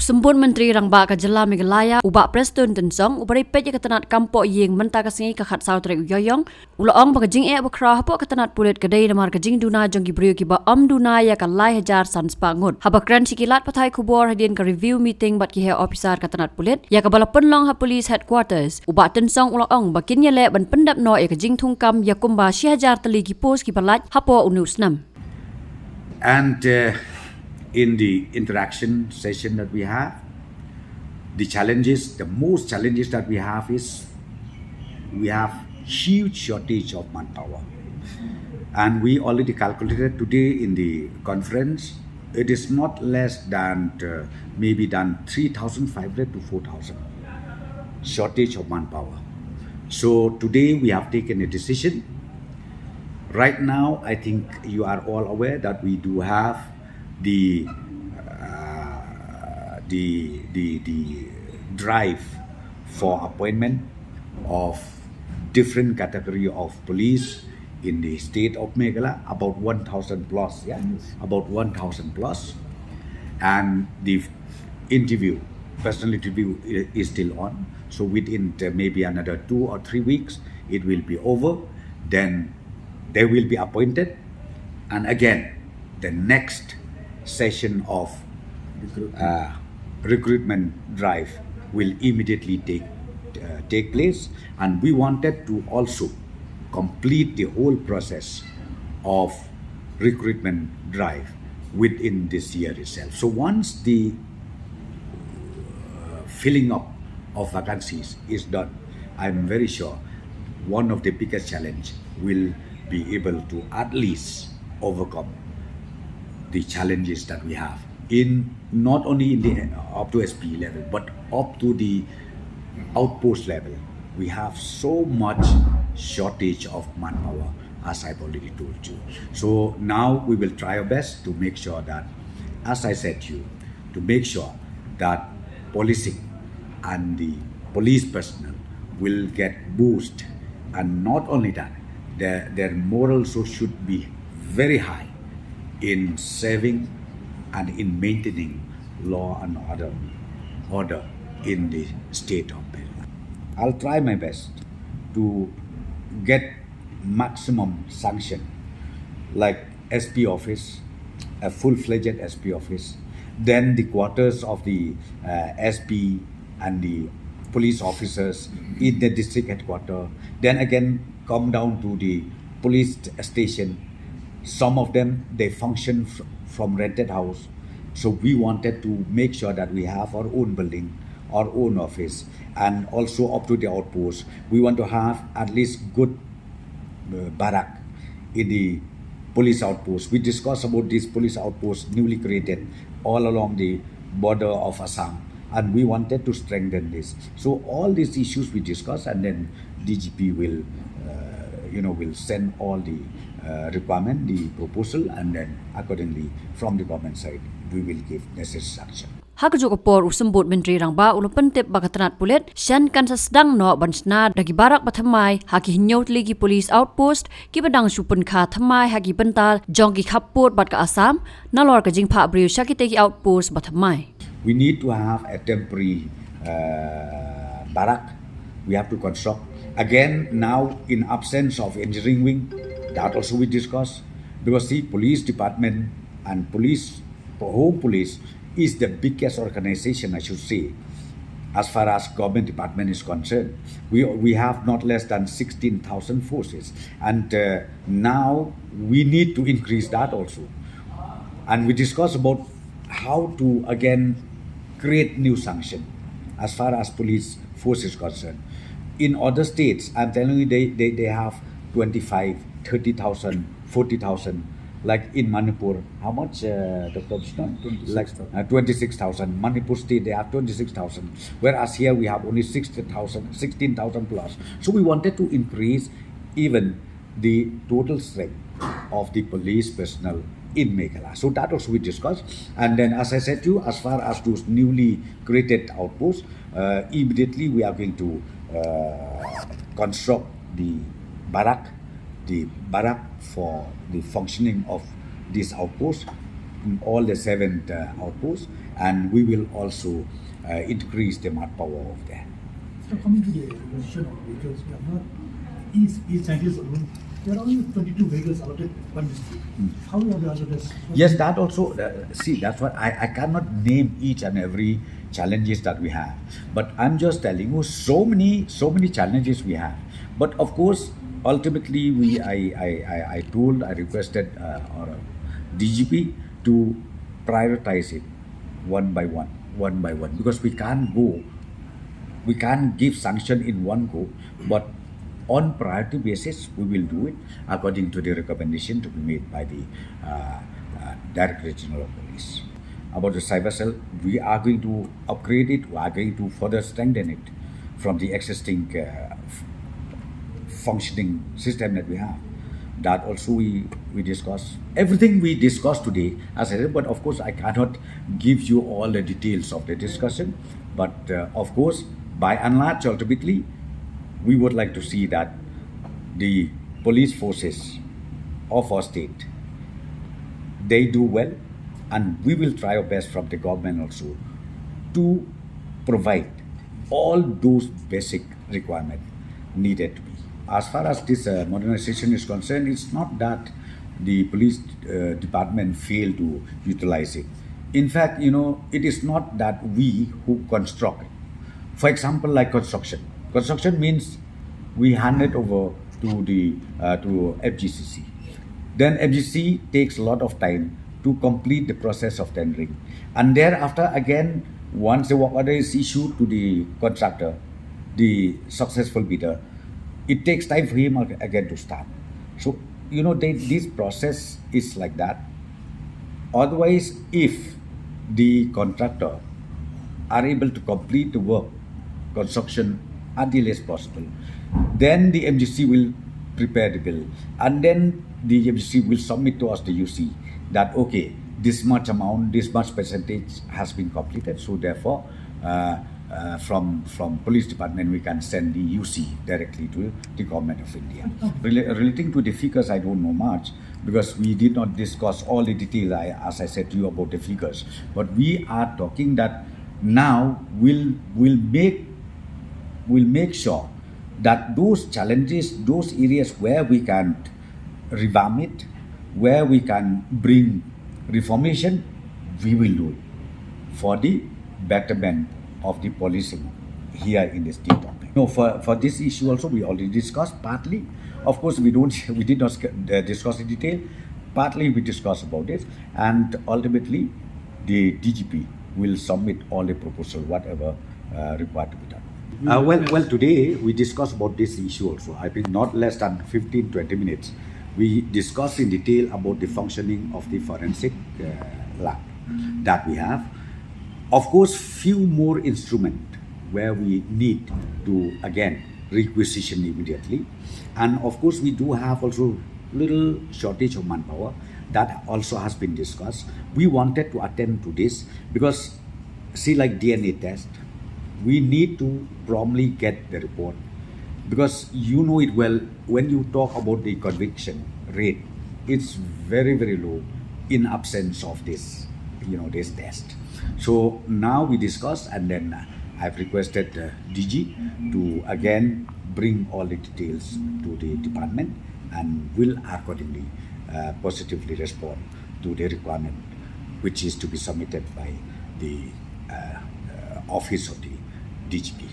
Usembun Menteri Rangba Kajala Meghalaya ubak Prestone Tynsong ubari pej ketenat kampok yeng mentah kasingi kakat sautrek uyoyong ulaong baka jingeh bakra hapok ketenat pulit kedai namar ke jingduna jonggi briew kiba duna ya kalai hajar sans pangut habakran sikilat patai kubor hadin ke review meeting bat kihe officer ketenat pulit ya kabala penlong ha police headquarters ubak Tynsong ulaong bakin yele ban pendap no ya ke jing thungkam ya kumba si hajar teligi pos kibalat hapo unusnam. And in the interaction session that we have, the most challenges that we have is we have huge shortage of manpower. And we already calculated today in the conference, it is not less than maybe than 3,500 to 4,000 shortage of manpower. So today we have taken a decision. Right now, I think you are all aware that we do have the drive for appointment of different category of police in the state of Meghalaya, about 1,000 plus, about 1,000 plus, and the personal interview is still on. So within maybe another 2 or 3 weeks, it will be over. Then they will be appointed, and again, the next session of recruitment drive will immediately take place, and we wanted to also complete the whole process of recruitment drive within this year itself. So once the filling up of vacancies is done, I'm very sure one of the biggest challenge will be able to at least overcome the challenges that we have in not only in the up to SP level but up to the outpost level. We have so much shortage of manpower, as I've already told you. So now we will try our best to make sure that, as I said to you, to make sure that policing and the police personnel will get boost, and not only that, their morale also should be very high in saving and in maintaining law and order in the state of Meghalaya. I'll try my best to get maximum sanction, like SP office, a full-fledged SP office, then the quarters of the SP and the police officers in the district headquarters, then again come down to the police station. Some of them, they function from rented house. So we wanted to make sure that we have our own building, our own office, and also up to the outpost. We want to have at least good barrack in the police outpost. We discussed about these police outposts newly created all along the border of Assam, and we wanted to strengthen this. So all these issues we discussed, and then DGP will send all the requirement, the proposal, and then accordingly from the government side we will give necessary action. Hakajuk opor usembut Menteri Rangba ulupen tip bakatanat pulit syan kan sedang no bansna dagi barak bathamai haki hinyot ligi police outpost ki badang supun kha thamai haki bental jongki khapot bat ka Assam nalor ka jingpha briew shakiteki outpost bathamai. We need to have a temporary barrack. We have to construct again now in absence of engineering wing. That also we discussed, because the police department and home police is the biggest organization, I should say, as far as government department is concerned. We have not less than 16,000 forces, and now we need to increase that also. And we discussed about how to again create new sanction as far as police force is concerned. In other states, I'm telling you, they have 25, 30,000, 40,000. Like in Manipur, how much, Dr. Vishnu? 26,000. Manipur state, they have 26,000. Whereas here we have only 16,000 plus. So we wanted to increase even the total strength of the police personnel in Meghalaya. So that also we discussed. And then, as I said to you, as far as those newly created outposts, immediately we are going to construct the barrack for the functioning of these outposts, in all the 7 outposts, and we will also increase the manpower over there. So coming to the position of vehicles, we have not each scientist alone. There are only 22 vehicles allotted per district. How are the others? Yes, that also, see, that's what I cannot name each and every challenges that we have. But I'm just telling you so many challenges we have. But of course, ultimately, I requested our DGP to prioritize it one by one, because we can't give sanction in one go, but on priority basis, we will do it according to the recommendation to be made by the Directorate General of Police. About the cyber cell, we are going to upgrade it, we are going to further strengthen it from the existing functioning system that we have. That also we discuss. Everything we discussed today, as I said, but of course I cannot give you all the details of the discussion. But of course, by and large, ultimately, we would like to see that the police forces of our state, they do well, and we will try our best from the government also to provide all those basic requirements needed to be. As far as this modernization is concerned, it's not that the police department failed to utilize it. In fact, it is not that we who construct it. For example, like construction. Construction means we hand it over to the to FGCC. Then FGC takes a lot of time to complete the process of tendering, and thereafter again, once the work order is issued to the contractor, the successful bidder, it takes time for him again to start. So this process is like that. Otherwise, if the contractor are able to complete the work, construction at the latest possible, then the MGC will prepare the bill, and then the MGC will submit to us the UC that okay, this much amount, this much percentage has been completed. So therefore, from police department we can send the UC directly to the government of India. Relating to the figures, I don't know much because we did not discuss all the details. As I said to you about the figures, but we are talking that now we'll make sure that those challenges, those areas where we can revamp it, where we can bring reformation, we will do it for the betterment of the policing here in the state of Meghalaya. For this issue also we already discussed partly. Of course, we did not discuss in detail. Partly we discussed about it, and ultimately the DGP will submit all the proposal, whatever required to be done. Well, today we discussed about this issue also. I think not less than 15-20 minutes. We discussed in detail about the functioning of the forensic lab that we have. Of course, few more instruments where we need to again requisition immediately, and of course we do have also little shortage of manpower. That also has been discussed. We wanted to attend to this because, see, like DNA test, we need to promptly get the report, because you know it well, when you talk about the conviction rate, it's very low in absence of this this test. So now we discussed, and then I've requested DG to again bring all the details to the department, and will accordingly positively respond to the requirement which is to be submitted by the office of the DGP.